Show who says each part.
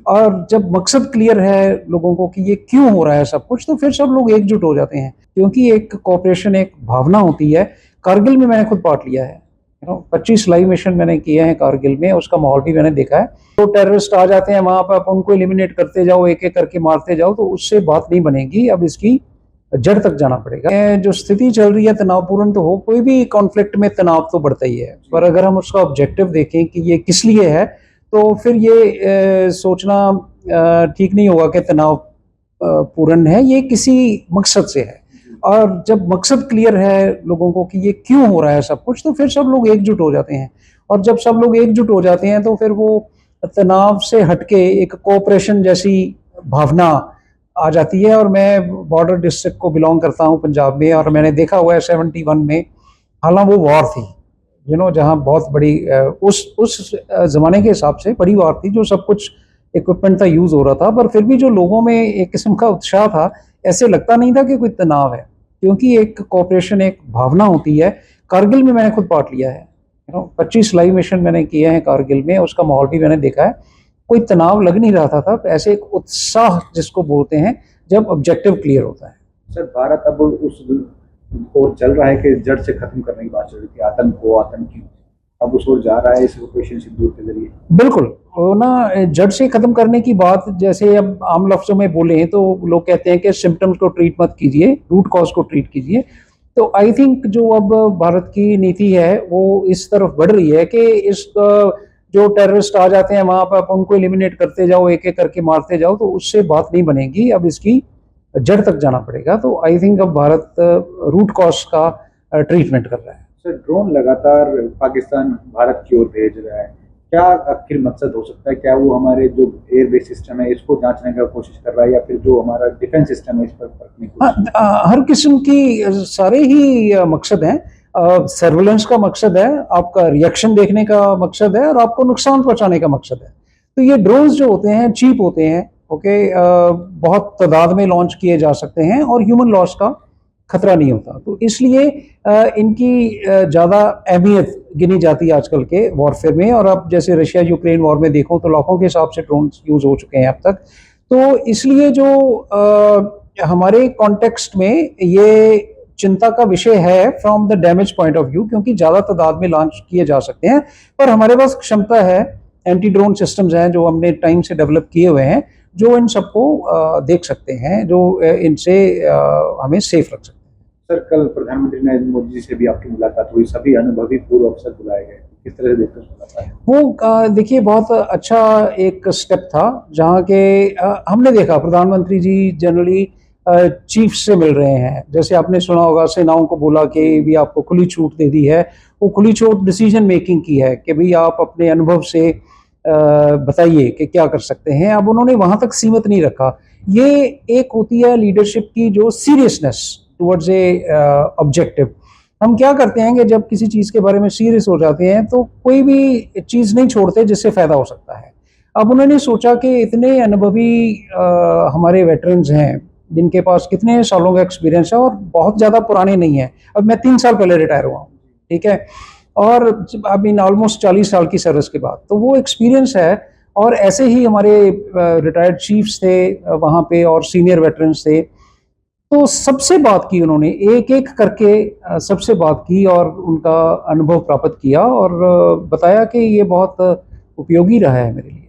Speaker 1: और जब मकसद क्लियर है लोगों को कि ये क्यों हो रहा है सब कुछ, तो फिर सब लोग एकजुट हो जाते हैं, क्योंकि एक कोऑपरेशन, एक भावना होती है। कारगिल में मैंने खुद पार्ट लिया है, 25 लाइव मिशन मैंने किए हैं कारगिल में, उसका माहौल भी मैंने देखा है। तो टेररिस्ट आ जाते हैं वहां पर, आप उनको एलिमिनेट करते जाओ, एक एक करके मारते जाओ, तो उससे बात नहीं बनेगी। अब इसकी जड़ तक जाना पड़ेगा। जो स्थिति चल रही है तनावपूर्ण तो हो, कोई भी कॉन्फ्लिक्ट में तनाव तो बढ़ता ही है, पर अगर हम उसका ऑब्जेक्टिव देखें कि ये किस लिए है, तो फिर ये सोचना ठीक नहीं होगा कि तनाव पूर्ण है, ये किसी मकसद से है। और जब मकसद क्लियर है लोगों को कि ये क्यों हो रहा है सब कुछ, तो फिर सब लोग एकजुट हो जाते हैं। और जब सब लोग एकजुट हो जाते हैं तो फिर वो तनाव से हटके एक कोऑपरेशन जैसी भावना आ जाती है। और मैं बॉर्डर डिस्ट्रिक्ट को बिलोंग करता हूँ पंजाब में, और मैंने देखा हुआ है 71 में, हालांकि वो वॉर थी जहाँ बहुत बड़ी उस ज़माने के हिसाब से बड़ी वॉर थी, जो सब कुछ इक्विपमेंट था यूज़ हो रहा था, पर फिर भी जो लोगों में एक किस्म का उत्साह था, ऐसे लगता नहीं था कि कोई तनाव है, क्योंकि एक कोऑपरेशन, एक भावना होती है। कारगिल में मैंने खुद पार्ट लिया है, 25 लाइव मिशन मैंने किए हैं कारगिल में, उसका माहौल भी मैंने देखा है। कोई तनाव लग नहीं रहा था, ऐसे एक उत्साह जिसको बोलते हैं, जब ऑब्जेक्टिव क्लियर होता है।
Speaker 2: सर, भारत अब उस ओर चल रहा है कि जड़ से खत्म करने की बात चल रही थी, आतंक को, आतंकी, अब उस ओर जा रहा है इस ऑपरेशन सिंदूर के जरिए।
Speaker 1: बिल्कुल, वो ना जड़ से खत्म करने की बात, जैसे अब आम लफ्जों में बोले तो लोग कहते हैं कि सिम्टम्स को ट्रीट मत कीजिए, रूट कॉज को ट्रीट कीजिए। तो आई थिंक जो अब भारत की नीति है वो इस तरफ बढ़ रही है कि इस जो टेररिस्ट आ जाते हैं वहां पर, आप उनको एलिमिनेट करते जाओ, एक एक करके मारते जाओ, तो उससे बात नहीं बनेगी। अब इसकी जड़ तक जाना पड़ेगा। तो आई थिंक अब भारत रूट कॉज का ट्रीटमेंट कर रहा है।
Speaker 2: सर, ड्रोन लगातार पाकिस्तान भारत की ओर भेज रहा है, क्या आखिर मकसद हो सकता है? क्या वो हमारे जो एयरबेस सिस्टम है इसको जांचने का कोशिश कर रहा है, या फिर जो हमारा डिफेंस सिस्टम है इस पर परखने की कोशिश?
Speaker 1: हर किस्म की सारे ही मकसद हैं। सर्वेलेंस का मकसद है, आपका रिएक्शन देखने का मकसद है, और आपको नुकसान पहुंचाने का मकसद है। तो ये ड्रोन्स जो होते हैं चीप होते हैं, ओके, बहुत तादाद में लॉन्च किए जा सकते हैं, और ह्यूमन लॉस का खतरा नहीं होता। तो इसलिए इनकी ज़्यादा अहमियत गिनी जाती है आजकल के वॉरफेयर में। और अब जैसे रशिया यूक्रेन वॉर में देखो तो लाखों के हिसाब से ड्रोन यूज़ हो चुके हैं अब तक। तो इसलिए जो हमारे कॉन्टेक्स्ट में ये चिंता का विषय है from the damage point of view, क्योंकि ज़्यादा तादाद में लॉन्च किए जा सकते हैं, पर हमारे पास क्षमता है, एंटी ड्रोन सिस्टम्स हैं जो हमने टाइम से डेवलप किए हुए हैं, जो इन सबको देख सकते हैं, जो इनसे हमें सेफ रख सकते हैं।
Speaker 2: सर, कल प्रधानमंत्री नरेंद्र मोदी जी से भी आपकी मुलाकात हुई, सभी अनुभवी पूर्व अफसर बुलाए गए, किस तरह से देखते हैं मुलाकात?
Speaker 1: वो देखिए बहुत अच्छा एक स्टेप था, जहाँ के हमने देखा प्रधानमंत्री जी जनरली चीफ से मिल रहे हैं। जैसे आपने सुना होगा, सेनाओं को बोला कि भी आपको खुली छूट दे दी है, वो खुली छूट डिसीजन मेकिंग की है कि भाई आप अपने अनुभव से बताइए कि क्या कर सकते हैं। अब उन्होंने वहां तक सीमित नहीं रखा। ये एक होती है लीडरशिप की जो सीरियसनेस टुवर्ड्स ए ऑब्जेक्टिव। हम क्या करते हैं कि जब किसी चीज़ के बारे में सीरियस हो जाते हैं तो कोई भी चीज़ नहीं छोड़ते जिससे फ़ायदा हो सकता है। अब उन्होंने सोचा कि इतने अनुभवी हमारे वेटरन्स हैं, जिनके पास कितने सालों का एक्सपीरियंस है, और बहुत ज़्यादा पुराने नहीं हैं। अब मैं 3 साल पहले रिटायर हुआ हूँ, ठीक है, और आई मीन ऑलमोस्ट 40 साल की सर्विस के बाद, तो वो एक्सपीरियंस है। और ऐसे ही हमारे रिटायर्ड चीफ्स थे वहाँ पे, और सीनियर वेटरन्स थे। तो सबसे बात की उन्होंने, एक एक करके सबसे बात की और उनका अनुभव प्राप्त किया, और बताया कि ये बहुत उपयोगी रहा है मेरे लिए।